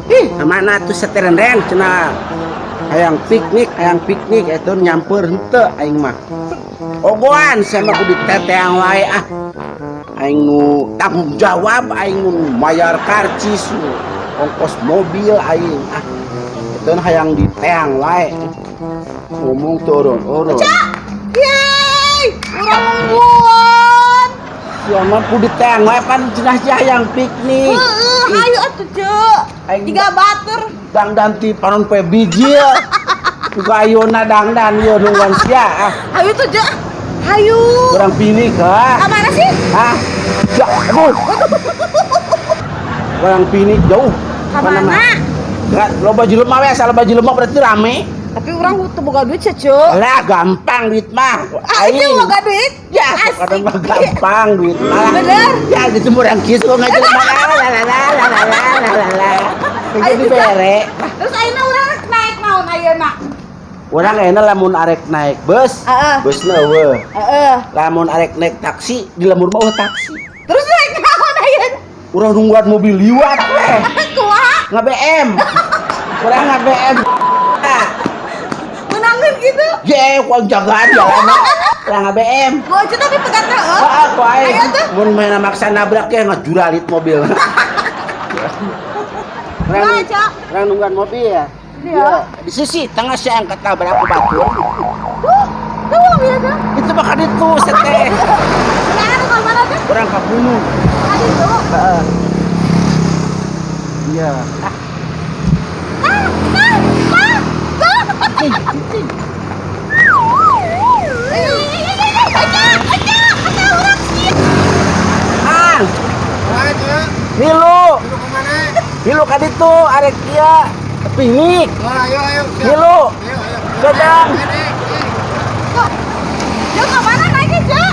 Ih, mana tuh seterendeng cenah hayang piknik itu nyamper henteu aing mah. Ogoan sama kudu teteang wae ah. Aing nu tanggung jawab aing nu mayar karcis nu ongkos mobil aing ah. Itu hayang diteang wae. Ngomong turun. Yeay, urang nungguan. Siapa kudu diteang wae pan cenah hayang piknik. Hayu atuh Cek. Tiga batur. Dangdan ti panon poe bijil. Juga ayeuna dangdan ieu nungguan sia ah. Hayu tuh Cek. Hayu. Kurang pinik ha. Mana sih? Hah? Ya, aduh. Kurang pinik jauh. Mana? Enggak, loba jelema we, asal loba jelema berarti rame. Tapi orang tuh boga duit Cek. Lah gampang duit mah. Aing boga duit. Ya, kadang mah gampang duit mah. Bener. Ya, gitu murang kiss kok ngajar mah. Jadi bere. Terus ayeuna urang naik naon ayeuna? Urang enak lamun arek naik bus. Busna eueuh. Heeh. Lamun arek naik taksi, di lemur mah taksi. Terus naik naon ayeuna? Urang nungguan mobil liwat weh. Kumaha? Nge-BM. Urang nge-BM. Menangin gitu. Ye, kuang jagaan jalan. Urang nge-BM. Gojek tapi pegat heeh. Heeh, ku aing. Ayo tuh. Mun main maksa nabrak ge ngajuralit mobil. Kumaha, Cak? Urang nungguan mobil ya. Iya. Di sisi tengah saya angkat tabrak ku batur. Tuh biasa. Itu mah kaditu seteh. Sekarang ke mana tuh? Urang ka gunung. Tadi tuh. Heeh. Iya. Ang. Milu. Milu ka ditu arek ieu piknik. Ayo. Milu. Sedang. Dia ke mana lagi, Cak?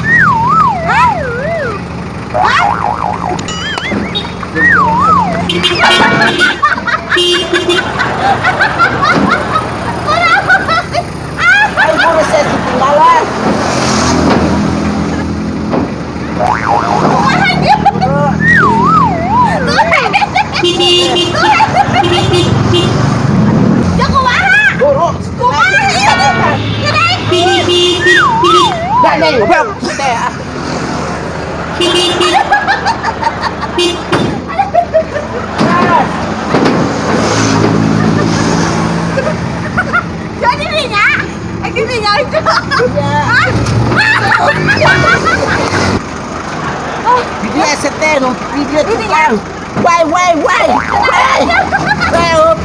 Ayo buru saya ketinggalan. Dia ke mana? Buru. Kumaha ieu teh? Dah nih, ngobrol. Teh. Jadi minyak? Lagi minyak itu. Video ST no video tukang. Why. Why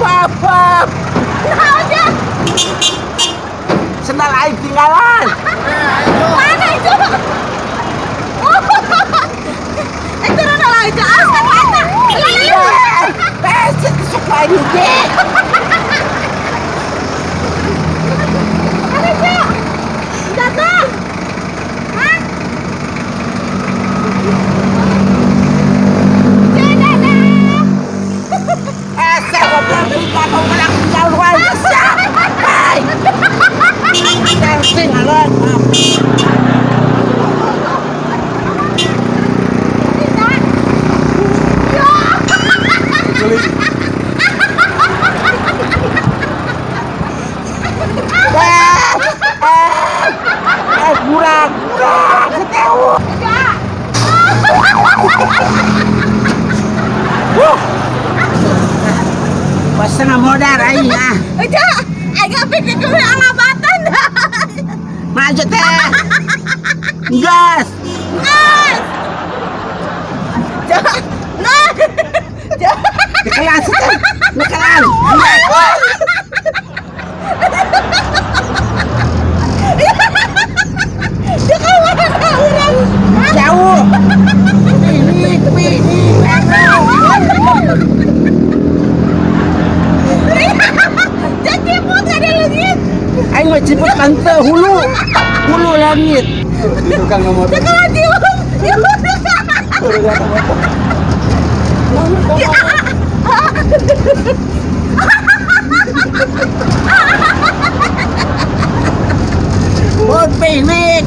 apa? Aja. Sendal aing tinggalan. Mana itu? Itu nana lagi asal mana? Pes suka ini. Ada Cak? Datang. Hah? Saya goblok kita kau menang jaluan sampai. Tinggalan. Gurang, seteu. Pasang modal aing ah. Cak, agak pikir dulu alabatan. Maju teh. Gas. Cak, nah. Cak. Nekalan seteu. Nekalan. Dia ke mana orang? Jauh. Ini. Dia ciput gak ada langit. Aing mah ciput tante hulu langit. Di tukang nomor. Dia kalau ciput. Buat piknik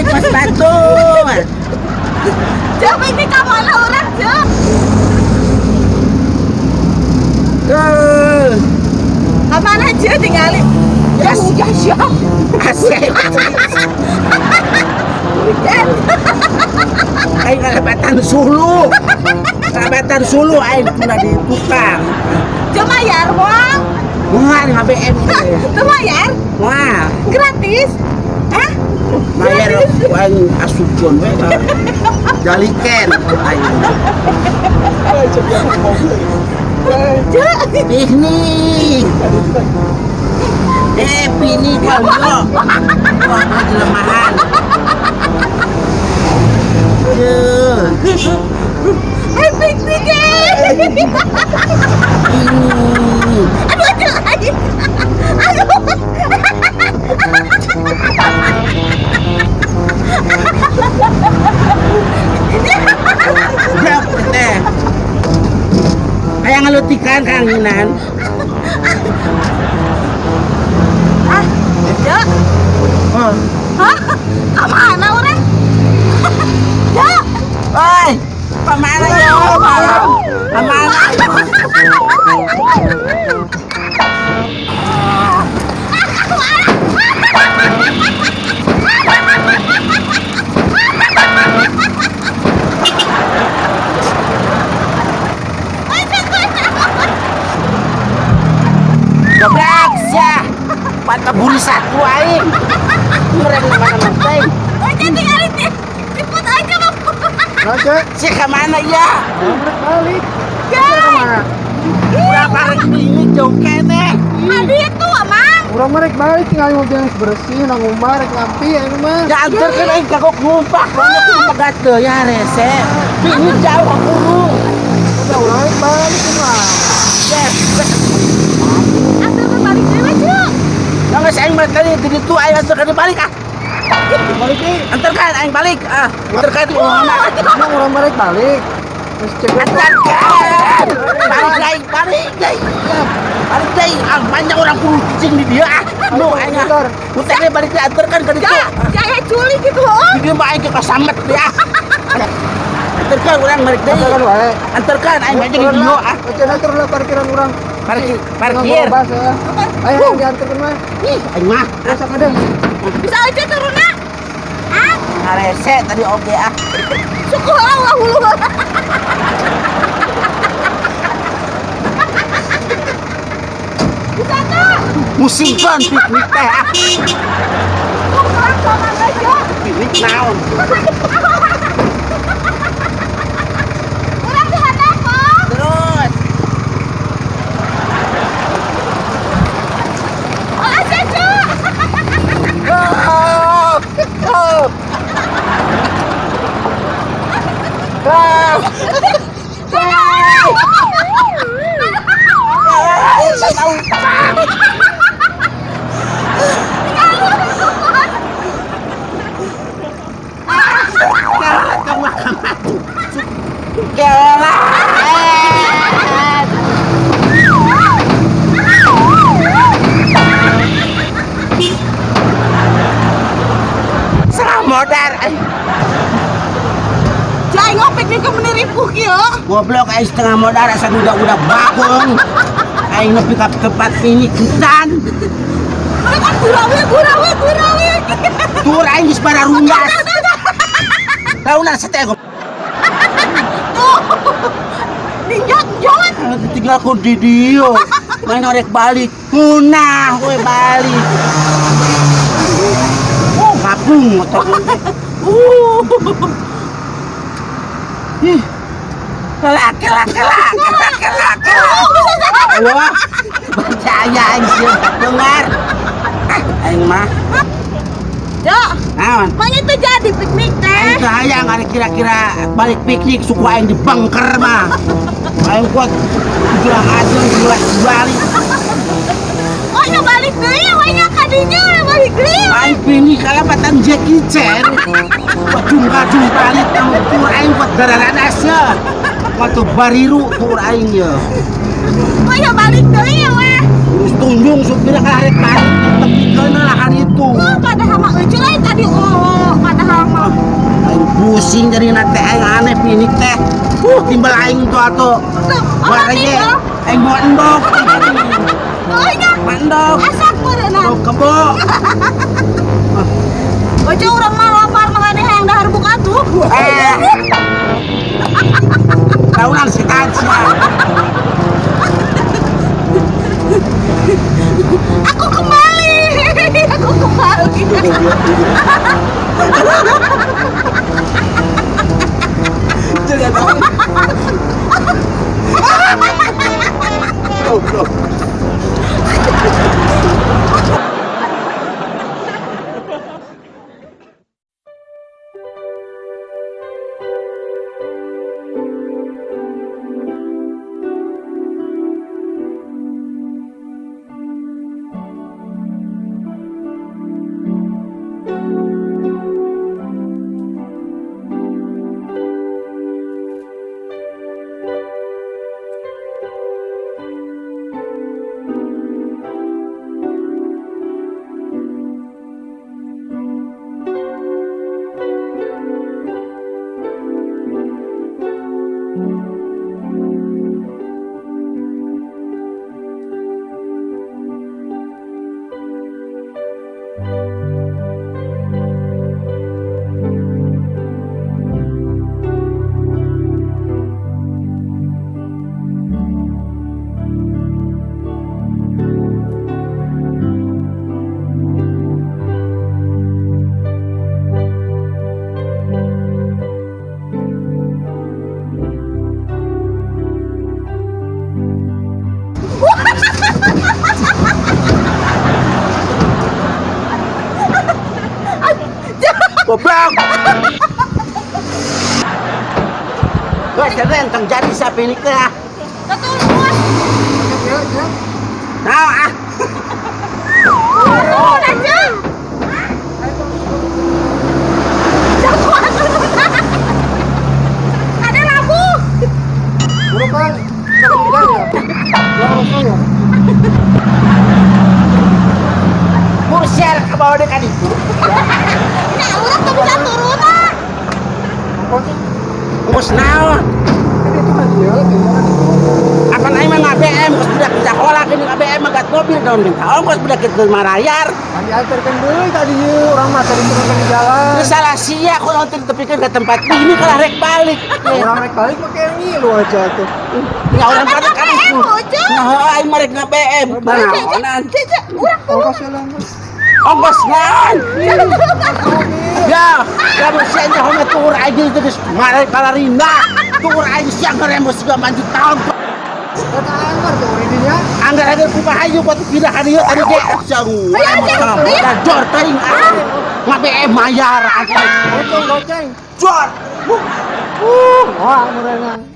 Mas Batu. Cak, ini ke mana orang, Cak? Asik. Aing kalebatan Sulu. Kalebatan Sulu aing tuna di tukang. Cuma bayar, Wang. Wah, di HBM ini. Itu bayar? Wah, Gratis? Hah? bayar aing asupun we. Jaliken aing. Piknik. Piknik kalau. Wah, jelemahan. Hai piknik Ini. Aduh, aduh, aduh. Berapa teh? Kayak ngelutikan kanginan. Ah, ya. Oh, Hah? Kemana orang? Ya. oi, kemana ya? Kemana? Gobrak sia. Patah buri satu aing. Mereka mana teh? Oh, jadi tinggalin nih. Cepet aja, Bang. Aja. Si kemana ya? Balik. Ya. Kemana? Berapa hari ini jauh kene? Tadi itu, Amang. Orang mereka balik tinggal mau jangan bersih, nang umar, ngampi ya ini mah. Ya antar kan aing kagok ngumpak. Banyak ngumpakat tuh ya rese. Ini jauh aku lu. Udah orang balik mah. Asal berbalik dewe, Cuk. Jangan saya ingat kali di itu aing antarkan balik ah. Balik nih. Antarkan aing balik ah. Antarkan di mana? Emang orang mereka balik. Terus cek Antarkan. Balik dai. Balik dai. Ah banyak orang kudu kucing di dia ah. Lu aing ah. Mutane balik dai antarkan ke ditu. Ya, kayak culik gitu, oh. Di dia mah aing ke samet dia. Antarkan orang balik dai. Antarkan wae. Antarkan aing banyak di dia ah. Oke, nanti lah parkiran orang. Parkir. Bas ya. Ayo diantarkan mah. Ih, aing mah. Rasa kadang. Bisa aja turun, Nak. Ah, Ngarese tadi oge ah. syukur Allah hulu. Bisa tuh. Musimkan piknik teh ah. Kok pelan-pelan aja. Piknik naon? Orang di mana, kok? Terus. Oh, aja, Cuk. Oh, oh. Saya tahu. Salah modar. Jai ngopek nih ke meniripu kieu. Goblok aing setengah modar asa udah bakung. Aing nepi ka tempat ini ketan. Mereka gurawe. Tur aing geus bararunggas. Tauna setego. Tuh. Ninjak jangan. Tinggal aku di dia. Main orek balik. Munah we balik. Kapung motor. Ih. Kelak. Wah. Percaya aing dengar. Aing mah. Ya, Naon? makanya itu jadi piknik teh. Aing sayang ada kira-kira balik piknik suku aing di bangker mah. Aing kuat jual aja balik. Oh, ya balik deui, wanya kadinya balik deui. Aing pilih kalapatan Jackie Chan. Jumpa balik tur aing buat darah-darah. Waktu bariru tur aing ya. Oh, ya balik deui weh. Terus tunjung supirnya karek balik tepi keuna lahan itu. Oh, padahal mah euceul aya tadi padahal mah. Aing pusing jadi nate aing aneh pinik teh. Timbal aing tuh atuh. Tuh, Buat aja. Aing buat endok. Oh, ya Mandok. Asak berenang. Mandok kebo. Baca orang mah lapar makanya yang dahar buka tuh. Daunan si Tansya. Aku kembali. Aku kembali. Jangan tahu. Goblok. Goblok. Gue keren tong jadi siapa ini ke? Betul, Bos. Ya, ya. Nah, ah. Oh, aja. Ada lampu. Burukan. Burukan ya. Langsung ya. Bursel ke bawah dekat itu. Nah, orang tuh bisa turun ah. Apa sih? Bos naon? Ini itu kan dia, gimana nih? Apa naik mah ABM, bos budak bisa kolak ini ABM magat mobil daun minta ongkos budak ke marayar. Kan diantarkan dulu tadi orang mah tadi turunkan di jalan. Terus salah sia aku nonton tepikan ke tempat ini kalau rek balik. Orang naik balik pakai yang ngilu aja tuh. Ya orang pada kan BM, itu. Ojo. Nah, aing marek BM. Naonan. Cece, orang tuh. Ongkos ya lah. Ongkos naon? Ya, kamu sianya hanya tur aja terus marek kalarina. Tur aja siang ngerembos juga maju tahun. Kata anggar tuh ini ya. Anggar ada kumahayu buat pindah ka dieu tadi ge jang. Ada jor teuing ah. BM mayar antai. Goceng, goceng. Jor. Wah, murahnya.